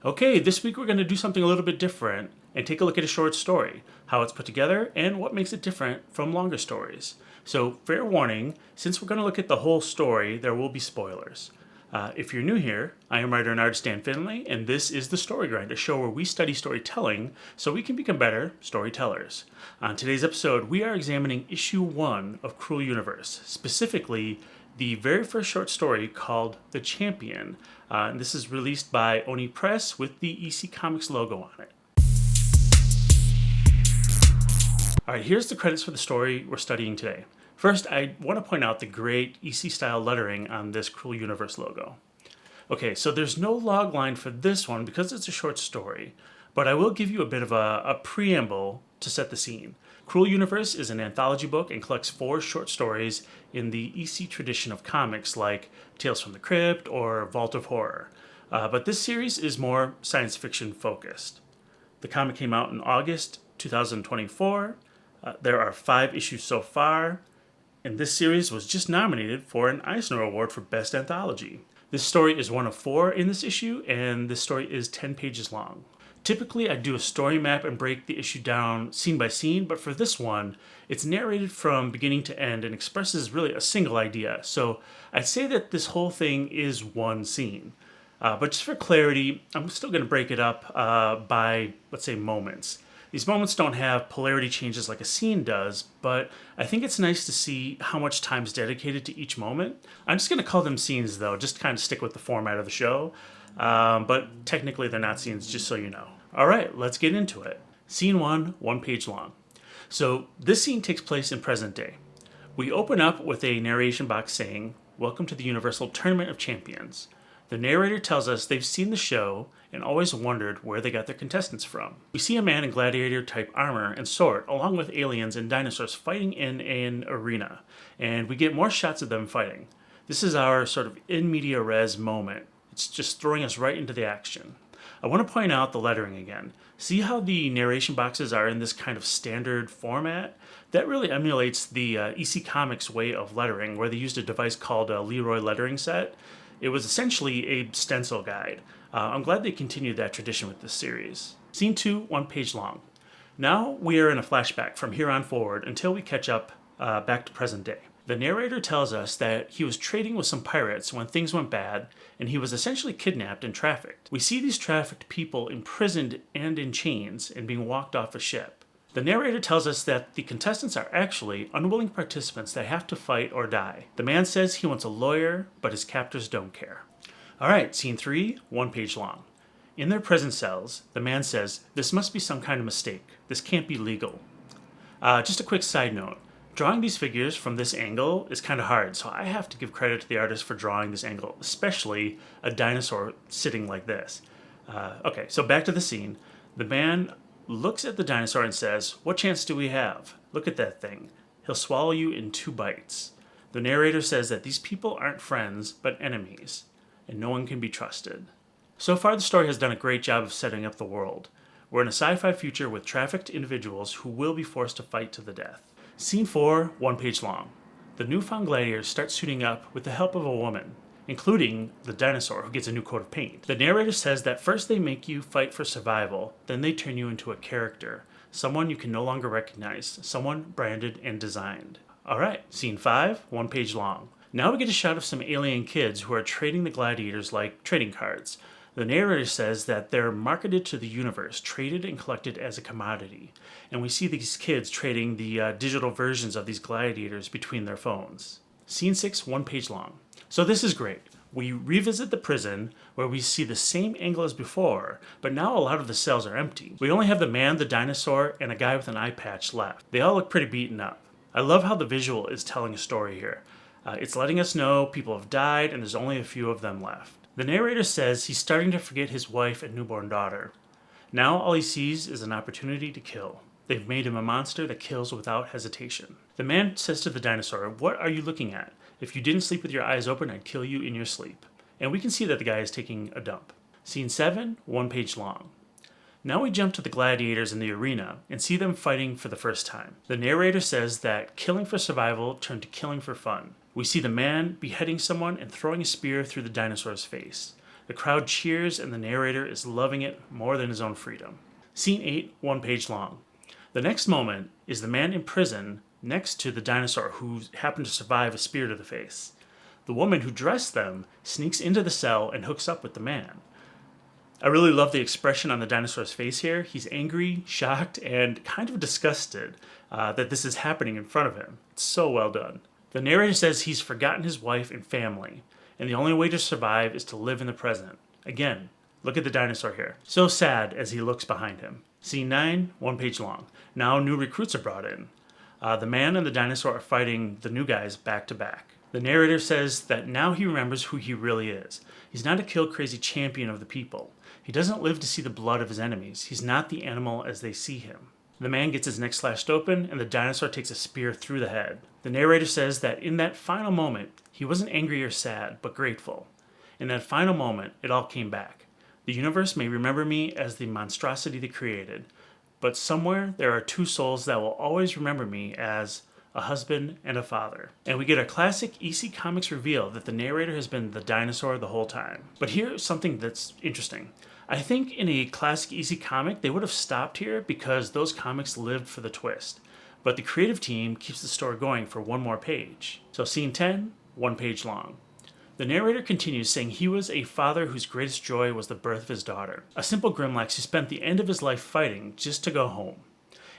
Okay, this week we're going to do something a little bit different and take a look at a short story, how it's put together, and what makes it different from longer stories. So, fair warning, since we're going to look at the whole story, there will be spoilers. If you're new here, I am writer and artist Dan Finley, and this is The Story Grind, a show where we study storytelling so we can become better storytellers. On today's episode, we are examining issue 1 of Cruel Universe, specifically the very first short story called The Champion. And this is released by Oni Press with the EC Comics logo on it. All right, here's the credits for the story we're studying today. First, I want to point out the great EC style lettering on this Cruel Universe logo. Okay, so there's no log line for this one because it's a short story, but I will give you a bit of a preamble to set the scene. Cruel Universe is an anthology book and collects 4 short stories in the EC tradition of comics like Tales from the Crypt or Vault of Horror. But this series is more science fiction focused. The comic came out in August 2024. There are 5 issues so far, and this series was just nominated for an Eisner Award for Best Anthology. This story is one of 4 in this issue, and this story is 10 pages long. Typically, I do a story map and break the issue down scene by scene, but for this one, it's narrated from beginning to end and expresses really a single idea. So I'd say that this whole thing is one scene. But just for clarity, I'm still going to break it up by, let's say, moments. These moments don't have polarity changes like a scene does, but I think it's nice to see how much time is dedicated to each moment. I'm just going to call them scenes, though, just to kind of stick with the format of the show. But technically they're not scenes, just so you know. All right, let's get into it. Scene 1, 1 page long. So this scene takes place in present day. We open up with a narration box saying, "Welcome to the Universal Tournament of Champions." The narrator tells us they've seen the show and always wondered where they got their contestants from. We see a man in gladiator-type armor and sword, along with aliens and dinosaurs fighting in an arena, and we get more shots of them fighting. This is our sort of in media res moment. It's just throwing us right into the action. I want to point out the lettering again. See how the narration boxes are in this kind of standard format? That really emulates the EC Comics way of lettering, where they used a device called a Leroy lettering set. It was essentially a stencil guide. I'm glad they continued that tradition with this series. Scene 2, 1 page long. Now we are in a flashback from here on forward until we catch up back to present day. The narrator tells us that he was trading with some pirates when things went bad, and he was essentially kidnapped and trafficked. We see these trafficked people imprisoned and in chains and being walked off a ship. The narrator tells us that the contestants are actually unwilling participants that have to fight or die. The man says he wants a lawyer, but his captors don't care. All right, scene 3, 1 page long. In their prison cells, the man says, "This must be some kind of mistake. This can't be legal." Just a quick side note. Drawing these figures from this angle is kind of hard, so I have to give credit to the artist for drawing this angle, especially a dinosaur sitting like this. Okay, so back to the scene. The man looks at the dinosaur and says, "What chance do we have? Look at that thing. He'll swallow you in 2 bites." The narrator says that these people aren't friends, but enemies, and no one can be trusted. So far, the story has done a great job of setting up the world. We're in a sci-fi future with trafficked individuals who will be forced to fight to the death. Scene 4, 1 page long. The newfound gladiators start suiting up with the help of a woman, including the dinosaur who gets a new coat of paint. The narrator says that first they make you fight for survival, then they turn you into a character, someone you can no longer recognize, someone branded and designed. All right, scene 5, 1 page long. Now we get a shot of some alien kids who are trading the gladiators like trading cards. The narrator says that they're marketed to the universe, traded and collected as a commodity. And we see these kids trading the digital versions of these gladiators between their phones. Scene 6, 1 page long. So this is great. We revisit the prison where we see the same angle as before, but now a lot of the cells are empty. We only have the man, the dinosaur, and a guy with an eye patch left. They all look pretty beaten up. I love how the visual is telling a story here. It's letting us know people have died and there's only a few of them left. The narrator says he's starting to forget his wife and newborn daughter. Now all he sees is an opportunity to kill. They've made him a monster that kills without hesitation. The man says to the dinosaur, "What are you looking at? If you didn't sleep with your eyes open, I'd kill you in your sleep." And we can see that the guy is taking a dump. Scene 7, 1 page long. Now we jump to the gladiators in the arena and see them fighting for the first time. The narrator says that killing for survival turned to killing for fun. We see the man beheading someone and throwing a spear through the dinosaur's face. The crowd cheers and the narrator is loving it more than his own freedom. Scene 8, 1 page long. The next moment is the man in prison next to the dinosaur who happened to survive a spear to the face. The woman who dressed them sneaks into the cell and hooks up with the man. I really love the expression on the dinosaur's face here. He's angry, shocked, and kind of disgusted that this is happening in front of him. It's so well done. The narrator says he's forgotten his wife and family, and the only way to survive is to live in the present. Again, look at the dinosaur here. So sad as he looks behind him. Scene 9, 1 page long. Now new recruits are brought in. The man and the dinosaur are fighting the new guys back to back. The narrator says that now he remembers who he really is. He's not a kill-crazy champion of the people. He doesn't live to see the blood of his enemies. He's not the animal as they see him. The man gets his neck slashed open, and the dinosaur takes a spear through the head. The narrator says that in that final moment, he wasn't angry or sad, but grateful. In that final moment, it all came back. The universe may remember me as the monstrosity they created, but somewhere there are two souls that will always remember me as a husband and a father. And we get a classic EC Comics reveal that the narrator has been the dinosaur the whole time. But here's something that's interesting. I think in a classic EC comic, they would have stopped here because those comics lived for the twist. But the creative team keeps the story going for one more page. So scene 10, 1 page long. The narrator continues saying he was a father whose greatest joy was the birth of his daughter. A simple Grimlax who spent the end of his life fighting just to go home.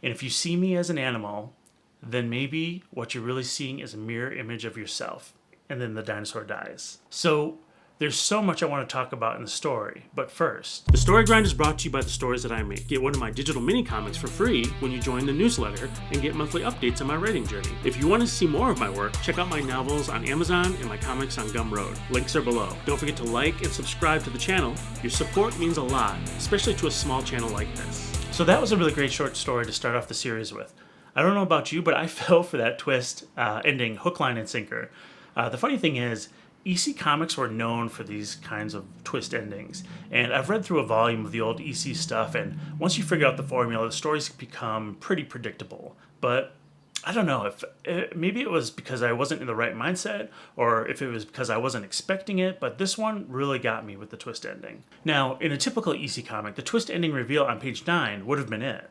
And if you see me as an animal, then maybe what you're really seeing is a mirror image of yourself. And then the dinosaur dies. So there's so much I want to talk about in the story, but first, the Story Grind is brought to you by the stories that I make. Get one of my digital mini comics for free when you join the newsletter and get monthly updates on my writing journey. If you want to see more of my work, check out my novels on Amazon and my comics on Gumroad. Links are below. Don't forget to like and subscribe to the channel. Your support means a lot, especially to a small channel like this. So that was a really great short story to start off the series with. I don't know about you, but I fell for that twist ending hook, line, and sinker. The funny thing is, EC Comics were known for these kinds of twist endings, and I've read through a volume of the old EC stuff, and once you figure out the formula, the stories become pretty predictable. But I don't know, maybe it was because I wasn't in the right mindset, or if it was because I wasn't expecting it, but this one really got me with the twist ending. Now, in a typical EC comic, the twist ending reveal on page 9 would have been it.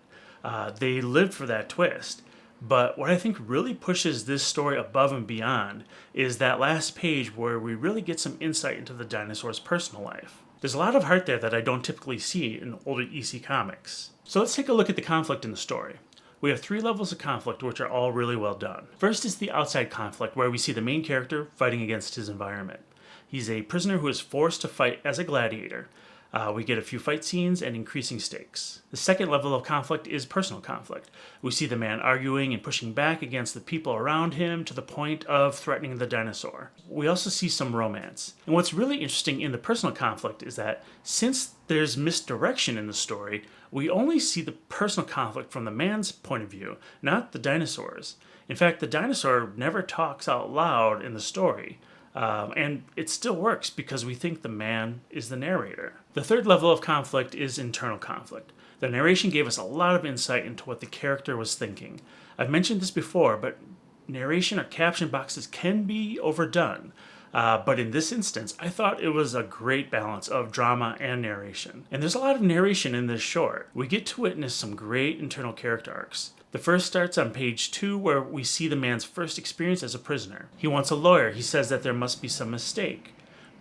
They lived for that twist. But what I think really pushes this story above and beyond is that last page where we really get some insight into the dinosaur's personal life. There's a lot of heart there that I don't typically see in older EC comics. So let's take a look at the conflict in the story. We have 3 levels of conflict which are all really well done. First is the outside conflict where we see the main character fighting against his environment. He's a prisoner who is forced to fight as a gladiator. We get a few fight scenes and increasing stakes. The second level of conflict is personal conflict. We see the man arguing and pushing back against the people around him to the point of threatening the dinosaur. We also see some romance. And what's really interesting in the personal conflict is that since there's misdirection in the story, we only see the personal conflict from the man's point of view, not the dinosaur's. In fact, the dinosaur never talks out loud in the story. And it still works because we think the man is the narrator. The third level of conflict is internal conflict. The narration gave us a lot of insight into what the character was thinking. I've mentioned this before, but narration or caption boxes can be overdone. But in this instance, I thought it was a great balance of drama and narration. And there's a lot of narration in this short. We get to witness some great internal character arcs. The first starts on page 2 where we see the man's first experience as a prisoner. He wants a lawyer. He says that there must be some mistake.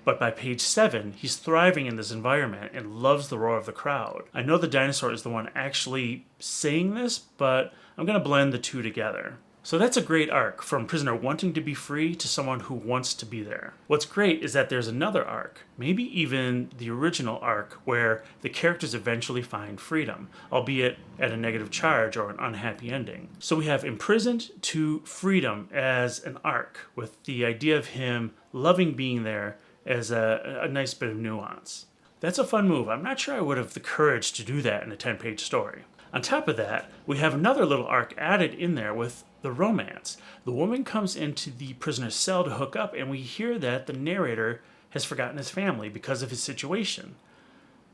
But by page 7, he's thriving in this environment and loves the roar of the crowd. I know the dinosaur is the one actually saying this, but I'm going to blend the two together. So that's a great arc, from prisoner wanting to be free to someone who wants to be there. What's great is that there's another arc, maybe even the original arc, where the characters eventually find freedom, albeit at a negative charge or an unhappy ending. So we have imprisoned to freedom as an arc, with the idea of him loving being there as a nice bit of nuance. That's a fun move. I'm not sure I would have the courage to do that in a 10-page story. On top of that, we have another little arc added in there with the romance. The woman comes into the prisoner's cell to hook up, and we hear that the narrator has forgotten his family because of his situation.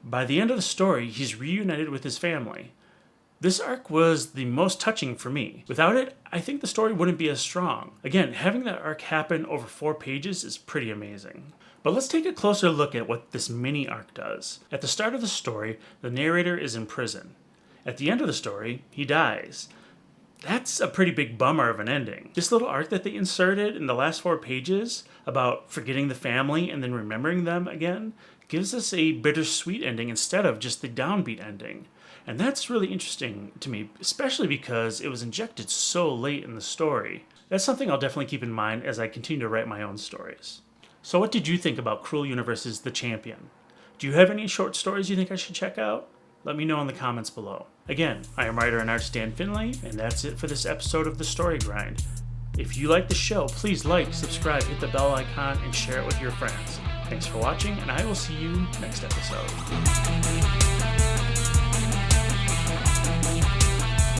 By the end of the story, he's reunited with his family. This arc was the most touching for me. Without it, I think the story wouldn't be as strong. Again, having that arc happen over 4 pages is pretty amazing. But let's take a closer look at what this mini arc does. At the start of the story, the narrator is in prison. At the end of the story, he dies. That's a pretty big bummer of an ending. This little arc that they inserted in the last 4 pages about forgetting the family and then remembering them again gives us a bittersweet ending instead of just the downbeat ending. And that's really interesting to me, especially because it was injected so late in the story. That's something I'll definitely keep in mind as I continue to write my own stories. So what did you think about Cruel Universe's The Champion? Do you have any short stories you think I should check out? Let me know in the comments below. Again, I am writer and artist Dan Finley, and that's it for this episode of The Story Grind. If you like the show, please like, subscribe, hit the bell icon, and share it with your friends. Thanks for watching, and I will see you next episode.